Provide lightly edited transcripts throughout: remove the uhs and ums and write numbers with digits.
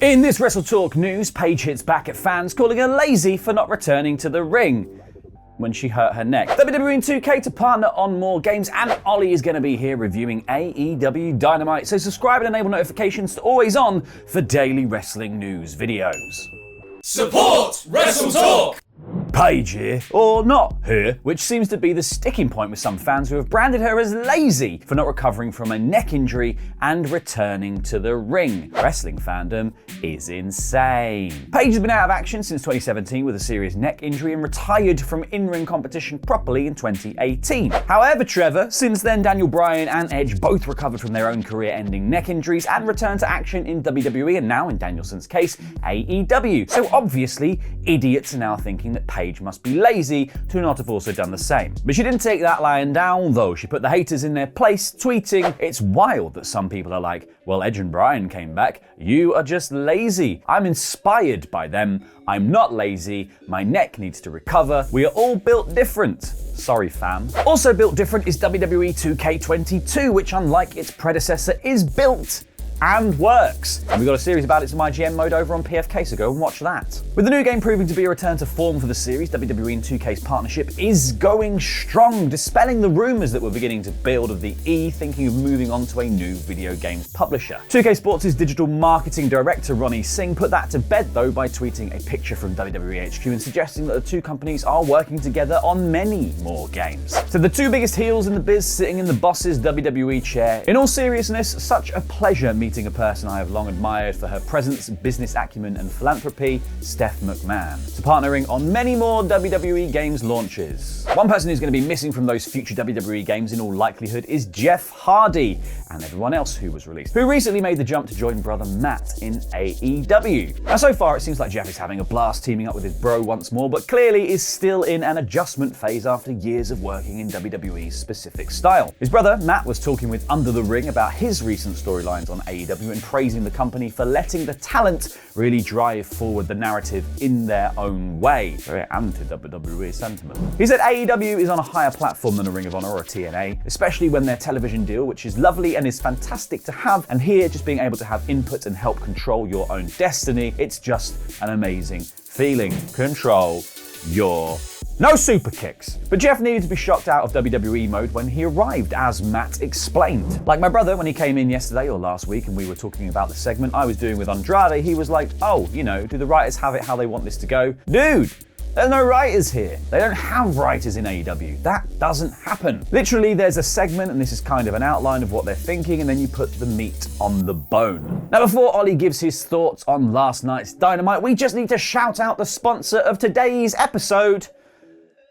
In this WrestleTalk news, Paige hits back at fans calling her lazy for not returning to the ring when she hurt her neck. WWE and 2K to partner on more games, and Ollie is going to be here reviewing AEW Dynamite, so subscribe and enable notifications to always on for daily wrestling news videos. Support WrestleTalk! Paige here, or not here, which seems to be the sticking point with some fans who have branded her as lazy for not recovering from a neck injury and returning to the ring. Wrestling fandom is insane. Paige has been out of action since 2017 with a serious neck injury and retired from in-ring competition properly in 2018. However, Trevor, since then Daniel Bryan and Edge both recovered from their own career-ending neck injuries and returned to action in WWE and now, in Danielson's case, AEW. So obviously, idiots are now thinking that Paige must be lazy to not have also done the same. But she didn't take that lying down though. She put the haters in their place, tweeting, "It's wild that some people are like, well, Edge and Bryan came back. You are just lazy. I'm inspired by them. I'm not lazy. My neck needs to recover. We are all built different. Sorry, fam." Also built different is WWE 2K22, which unlike its predecessor is built and works. And we got a series about its IGN mode over on PFK, so go and watch that. With the new game proving to be a return to form for the series, WWE and 2K's partnership is going strong, dispelling the rumors that were beginning to build of the E thinking of moving on to a new video games publisher. 2K Sports' digital marketing director Ronnie Singh put that to bed though by tweeting a picture from WWE HQ and suggesting that the two companies are working together on many more games. So the two biggest heels in the biz sitting in the boss's WWE chair. In all seriousness, such a pleasure meeting a person I have long admired for her presence, business acumen and philanthropy, Steph McMahon, to partnering on many more WWE games launches. One person who's going to be missing from those future WWE games in all likelihood is Jeff Hardy, and everyone else who was released, who recently made the jump to join brother Matt in AEW. Now so far it seems like Jeff is having a blast teaming up with his bro once more, but clearly is still in an adjustment phase after years of working in WWE's specific style. His brother Matt was talking with Under the Ring about his recent storylines on AEW and praising the company for letting the talent really drive forward the narrative in their own way. Very anti-WWE sentiment. He said AEW is on a higher platform than a Ring of Honor or a TNA, especially when their television deal, which is lovely and is fantastic to have, and here just being able to have input and help control your own destiny, it's just an amazing feeling. Control your... No super kicks. But Jeff needed to be shocked out of WWE mode when he arrived, as Matt explained. Like my brother, when he came in yesterday or last week and we were talking about the segment I was doing with Andrade, he was like, oh, you know, do the writers have it how they want this to go? Dude! There's no writers here. They don't have writers in AEW. That doesn't happen. Literally, there's a segment, and this is kind of an outline of what they're thinking, and then you put the meat on the bone. Now, before Ollie gives his thoughts on last night's Dynamite, we just need to shout out the sponsor of today's episode,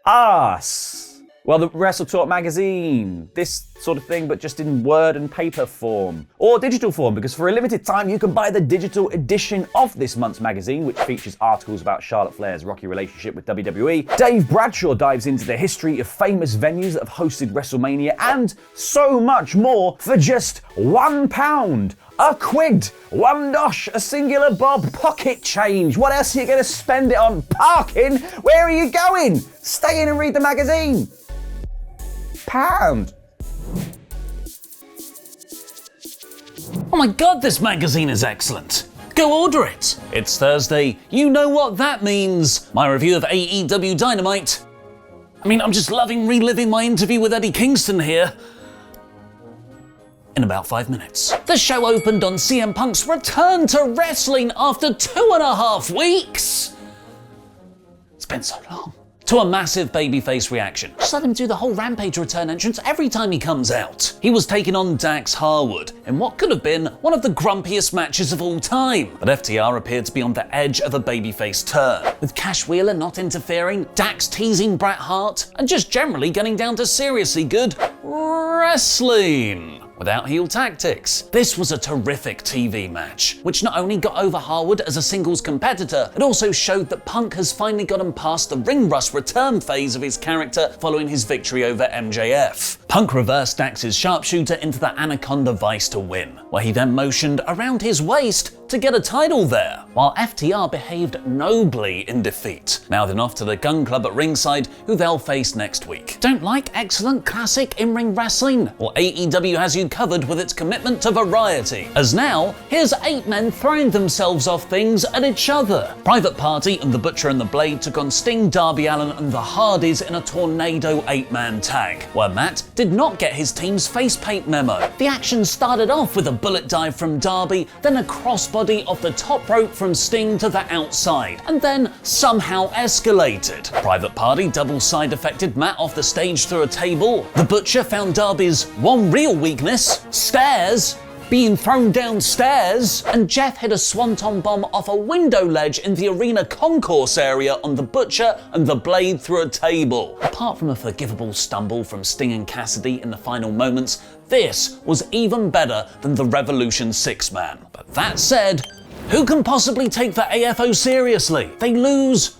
us. Well, the WrestleTalk magazine, this sort of thing, but just in word and paper form. Or digital form, because for a limited time you can buy the digital edition of this month's magazine, which features articles about Charlotte Flair's rocky relationship with WWE. Dave Bradshaw dives into the history of famous venues that have hosted WrestleMania, and so much more for just £1. A quid, $1, a singular bob, pocket change. What else are you going to spend it on? Parking? Where are you going? Stay in and read the magazine. £1. Oh my god, this magazine is excellent. Go order it. It's Thursday. You know what that means. My review of AEW Dynamite. I mean, I'm just loving reliving my interview with Eddie Kingston here. In about 5 minutes. The show opened on CM Punk's return to wrestling after 2.5 weeks. It's been so long. To a massive babyface reaction. Just let him do the whole Rampage return entrance every time he comes out. He was taking on Dax Harwood in what could have been one of the grumpiest matches of all time. But FTR appeared to be on the edge of a babyface turn, with Cash Wheeler not interfering, Dax teasing Bret Hart, and just generally getting down to seriously good wrestling without heel tactics. This was a terrific TV match, which not only got over Harwood as a singles competitor, it also showed that Punk has finally gotten past the ring rust return phase of his character following his victory over MJF. Punk reversed Dax's sharpshooter into the Anaconda Vice to win, where he then motioned around his waist to to get a title there, while FTR behaved nobly in defeat, mouthing off to the Gun Club at ringside, who they'll face next week. Don't like excellent classic in-ring wrestling? Well, AEW has you covered with its commitment to variety, as now, here's 8 men throwing themselves off things at each other. Private Party and the Butcher and the Blade took on Sting, Darby Allin and the Hardys in a tornado 8-man tag, where Matt did not get his team's face paint memo. The action started off with a bullet dive from Darby, then a crossbody off the top rope from Sting to the outside, and then somehow escalated. Private Party double side effected Matt off the stage through a table. The Butcher found Darby's one real weakness, stairs, being thrown downstairs, and Jeff hit a swanton bomb off a window ledge in the arena concourse area on the Butcher and the Blade through a table. Apart from a forgivable stumble from Sting and Cassidy in the final moments, this was even better than the Revolution 6-man. But that said, who can possibly take the AFO seriously? They lose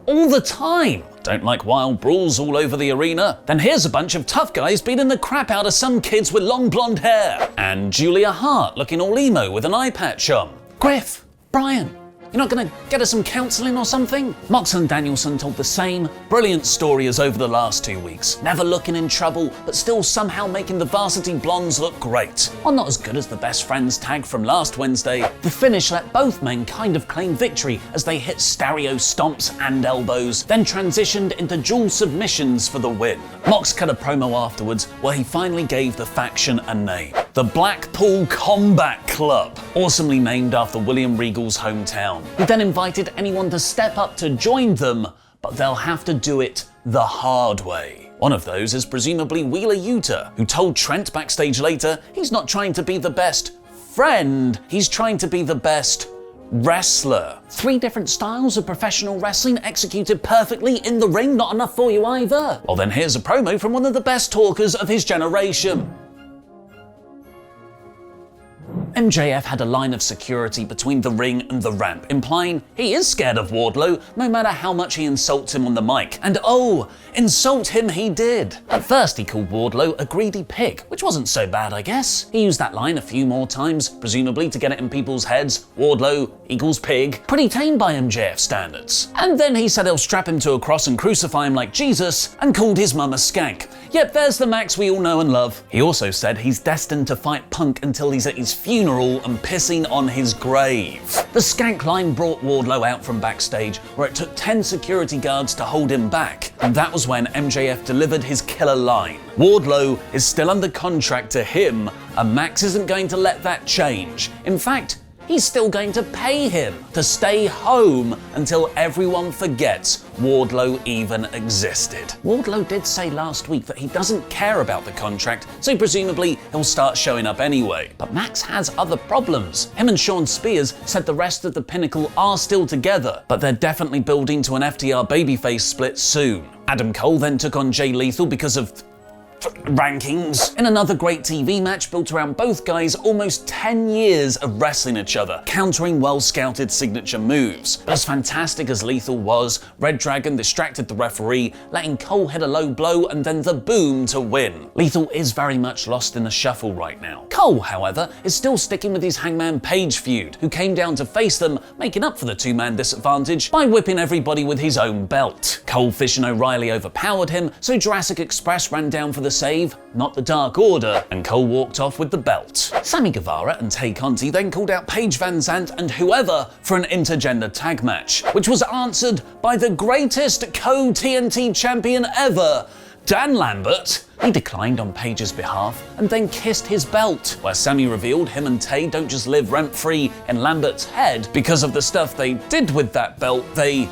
all the time. Don't like wild brawls all over the arena? Then here's a bunch of tough guys beating the crap out of some kids with long blonde hair. And Julia Hart looking all emo with an eye patch on. Griff, Brian, you're not gonna get us some counselling or something? Mox and Danielson told the same brilliant story as over the last 2 weeks. Never looking in trouble, but still somehow making the Varsity Blondes look great. While not as good as the Best Friends tag from last Wednesday, the finish let both men kind of claim victory as they hit stereo stomps and elbows, then transitioned into dual submissions for the win. Mox cut a promo afterwards where he finally gave the faction a name. The Blackpool Combat Club, awesomely named after William Regal's hometown. He then invited anyone to step up to join them, but they'll have to do it the hard way. One of those is presumably Wheeler Yuta, who told Trent backstage later he's not trying to be the best friend, he's trying to be the best wrestler. 3 different styles of professional wrestling executed perfectly in the ring, not enough for you either? Well then here's a promo from one of the best talkers of his generation. MJF had a line of security between the ring and the ramp, implying he is scared of Wardlow no matter how much he insults him on the mic. And oh, insult him he did. At first he called Wardlow a greedy pig, which wasn't so bad I guess. He used that line a few more times, presumably to get it in people's heads. Wardlow equals pig. Pretty tame by MJF standards. And then he said he'll strap him to a cross and crucify him like Jesus, and called his mum a skank. Yep, there's the Max we all know and love. He also said he's destined to fight Punk until he's at his funeral and pissing on his grave. The skank line brought Wardlow out from backstage, where it took 10 security guards to hold him back. And that was when MJF delivered his killer line. Wardlow is still under contract to him, and Max isn't going to let that change. In fact, he's still going to pay him to stay home until everyone forgets Wardlow even existed. Wardlow did say last week that he doesn't care about the contract, so presumably he'll start showing up anyway. But Max has other problems. Him and Sean Spears said the rest of the Pinnacle are still together, but they're definitely building to an FTR babyface split soon. Adam Cole then took on Jay Lethal because of rankings. In another great TV match built around both guys' almost 10 years of wrestling each other, countering well-scouted signature moves. But as fantastic as Lethal was, Red Dragon distracted the referee, letting Cole hit a low blow and then the boom to win. Lethal is very much lost in the shuffle right now. Cole, however, is still sticking with his Hangman Paige feud, who came down to face them, making up for the 2-man disadvantage by whipping everybody with his own belt. Cole, Fish and O'Reilly overpowered him, so Jurassic Express ran down for the save, not the Dark Order, and Cole walked off with the belt. Sammy Guevara and Tay Conti then called out Paige Van Zandt and whoever for an intergender tag match, which was answered by the greatest co-TNT champion ever, Dan Lambert. He declined on Paige's behalf and then kissed his belt, where Sammy revealed him and Tay don't just live rent-free in Lambert's head because of the stuff they did with that belt, they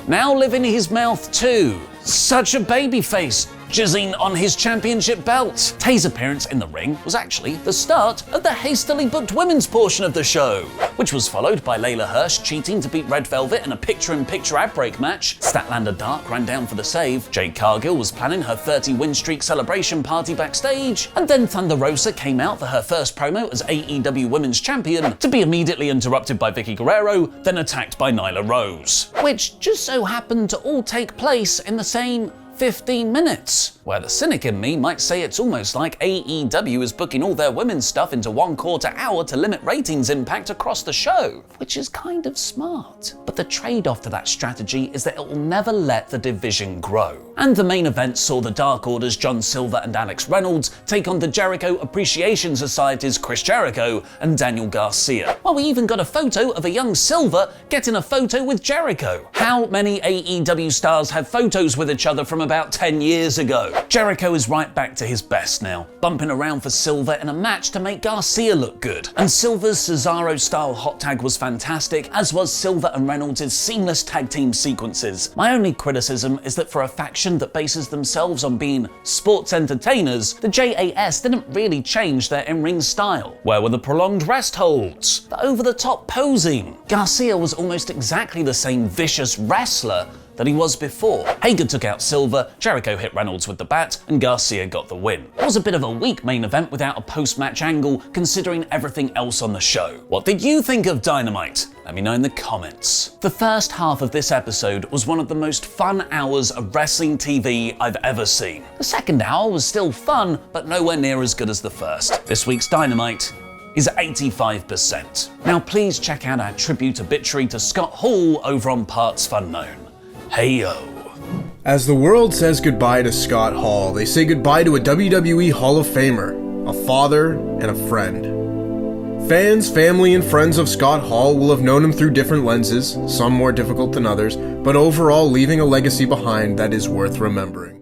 now live in his mouth too. Such a babyface, jizzing on his championship belt. Tay's appearance in the ring was actually the start of the hastily booked women's portion of the show, which was followed by Layla Hirsch cheating to beat Red Velvet in a picture-in-picture ad-break match. Statlander Dark ran down for the save. Jade Cargill was planning her 30-win streak celebration party backstage, and then Thunder Rosa came out for her first promo as AEW Women's Champion, to be immediately interrupted by Vicky Guerrero, then attacked by Nyla Rose, which just so happened to all take place in the same 15 minutes. Where the cynic in me might say it's almost like AEW is booking all their women's stuff into 1/4 hour to limit ratings impact across the show, which is kind of smart. But the trade-off to that strategy is that it will never let the division grow. And the main event saw the Dark Order's John Silver and Alex Reynolds take on the Jericho Appreciation Society's Chris Jericho and Daniel Garcia. Well, we even got a photo of a young Silver getting a photo with Jericho. How many AEW stars have photos with each other from about 10 years ago? Jericho is right back to his best now, bumping around for Silver in a match to make Garcia look good. And Silver's Cesaro-style hot tag was fantastic, as was Silver and Reynolds' seamless tag team sequences. My only criticism is that for a faction that bases themselves on being sports entertainers, the JAS didn't really change their in-ring style. Where were the prolonged rest holds? The over-the-top posing? Garcia was almost exactly the same vicious wrestler that he was before. Hager took out Silver, Jericho hit Reynolds with the bat, and Garcia got the win. It was a bit of a weak main event without a post-match angle, considering everything else on the show. What did you think of Dynamite? Let me know in the comments. The first half of this episode was one of the most fun hours of wrestling TV I've ever seen. The second hour was still fun, but nowhere near as good as the first. This week's Dynamite is 85%. Now please check out our tribute obituary to Scott Hall over on Parts Unknown. Hey-yo. As the world says goodbye to Scott Hall, they say goodbye to a WWE Hall of Famer, a father, and a friend. Fans, family, and friends of Scott Hall will have known him through different lenses, some more difficult than others, but overall leaving a legacy behind that is worth remembering.